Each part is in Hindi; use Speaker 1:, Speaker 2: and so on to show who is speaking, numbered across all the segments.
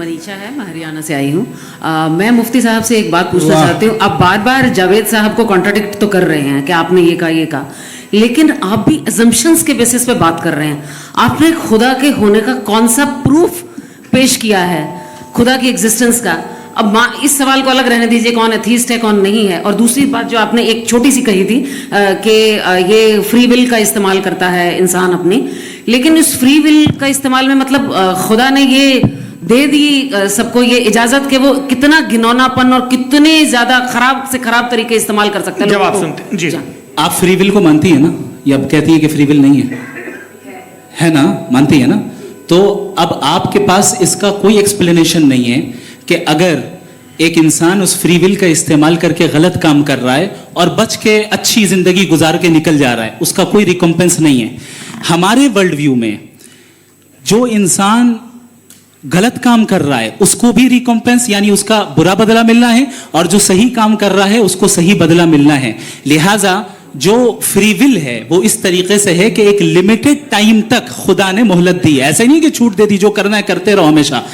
Speaker 1: मनीषा है, मैं हरियाणा से आई हूँ। मैं मुफ्ती साहब से एक बात पूछना चाहती हूँ। आप बार बार जावेद साहब को कॉन्ट्राडिक्ट तो कर रहे हैं कि आपने ये कहा, लेकिन आप भी अजम्पशंस के बेसिस पे बात कर रहे हैं। आपने खुदा के होने का कौन सा प्रूफ पेश किया है, खुदा की एग्जिस्टेंस का? अब इस सवाल को अलग रहने दीजिए, कौन एथीस्ट है कौन नहीं है। और दूसरी बात जो आपने एक छोटी सी कही थी कि ये फ्री विल का इस्तेमाल करता है इंसान अपनी, लेकिन इस फ्री विल का इस्तेमाल में मतलब खुदा ने ये दे दी सबको ये इजाजत कि वो कितना घिनौनापन और कितने ज्यादा खराब से खराब तरीके इस्तेमाल कर सकते हैं।
Speaker 2: जब आप सुनते जी,
Speaker 3: आप फ्री विल को मानती है ना, या आप कहती है कि फ्री विल नहीं है ना, मानती है ना? तो अब आपके पास इसका कोई एक्सप्लेनेशन नहीं है कि अगर एक इंसान उस फ्री विल का इस्तेमाल करके गलत काम कर रहा है और बच के अच्छी जिंदगी गुजार के निकल जा रहा है, उसका कोई रिकॉम्पेंस नहीं है। हमारे वर्ल्ड व्यू में जो इंसान गलत काम कर रहा है उसको भी रिकॉम्पेंस यानी उसका बुरा बदला मिलना है, और जो सही काम कर रहा है उसको सही बदला मिलना है। लिहाजा जो फ्री विल है वो इस तरीके से है कि एक लिमिटेड टाइम तक खुदा ने मोहलत दी है। ऐसा नहीं कि छूट दे दी, जो करना है करते रहो हमेशा।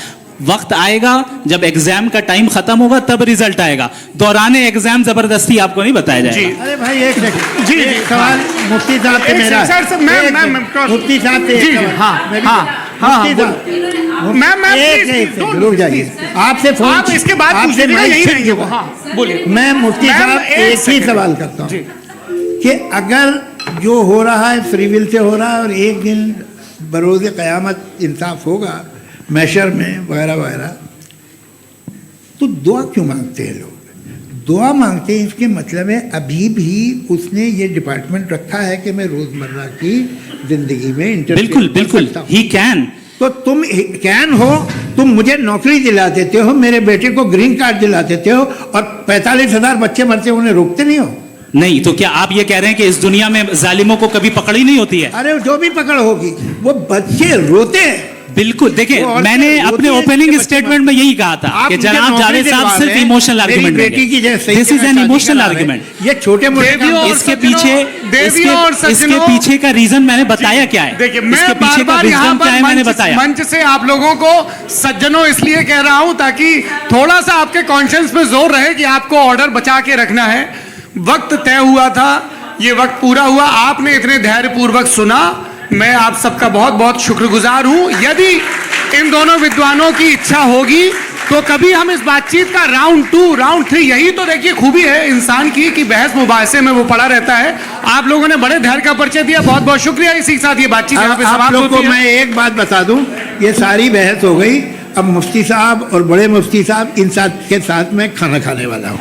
Speaker 3: वक्त आएगा जब एग्जाम का टाइम खत्म होगा तब रिजल्ट आएगा। दौराने एग्जाम जबरदस्ती आपको नहीं बताया जाएगा।
Speaker 2: अरे भाई एक सेकंड
Speaker 4: जी जी
Speaker 2: सवाल मुफ्ती साहब से मेरा मुफ्ती साहब से रुक जाइए, आपसे फोन
Speaker 4: आप इसके बाद
Speaker 2: आपसे
Speaker 4: यही रहेंगे वो। हाँ बोलिए।
Speaker 2: मैं मुफ्ती साहब एक ही सवाल करता हूँ कि अगर जो हो रहा है फ्री विल से हो रहा है और एक दिन बरोज़ क़यामत इंसाफ होगा मैशर में वगैरह वगैरह, तो दुआ क्यों मांगते हैं लोग? दुआ मांगते हैं इसके मतलब है अभी भी उसने ये डिपार्टमेंट रखा है कि मैं रोज़मर्रा की ज़िंदगी में
Speaker 3: बिल्कुल बिल्कुल ही कैन।
Speaker 2: तो तुम कैन हो, तुम मुझे नौकरी दिला देते हो, मेरे बेटे को ग्रीन कार्ड दिला देते हो, और 45,000 बच्चे मरते उन्हें रोकते नहीं हो।
Speaker 3: नहीं तो क्या आप ये कह रहे हैं कि इस दुनिया में जालिमों को कभी पकड़ ही नहीं होती है?
Speaker 2: अरे जो भी पकड़ होगी वो बच्चे रोते हैं।
Speaker 3: बिल्कुल, देखिए मैंने अपने ओपनिंग स्टेटमेंट में यही कहा था कि जनाब जावेद साहब सिर्फ इमोशनल आर्गुमेंट है। This is an emotional argument.
Speaker 2: ये छोटे मोटे
Speaker 3: इसके पीछे का रीजन मैंने बताया क्या है।
Speaker 4: देखिए मैं बार बार यहाँ पर मंच से आप लोगों को सज्जनों इसलिए कह रहा हूँ ताकि थोड़ा सा आपके कॉन्शियस पे जोर रहे कि आपको ऑर्डर बचा के रखना है। वक्त तय हुआ था, ये वक्त पूरा हुआ, आपने इतने धैर्यपूर्वक सुना, मैं आप सबका बहुत बहुत शुक्रगुजार हूं। यदि इन दोनों विद्वानों की इच्छा होगी तो कभी हम इस बातचीत का राउंड 2 राउंड 3, यही तो देखिए खूबी है इंसान की कि बहस मुबाहसे में वो पड़ा रहता है। आप लोगों ने बड़े धैर्य का परिचय दिया, बहुत बहुत शुक्रिया। इसी के साथ ये बातचीत यहाँ पे समाप्त होती है।
Speaker 2: मैं एक बात बता दूं, ये सारी बहस हो गई, अब मुफ्ती साहब और बड़े मुफ्ती साहब इन साथ के साथ मैं खाना खाने वाला हूँ।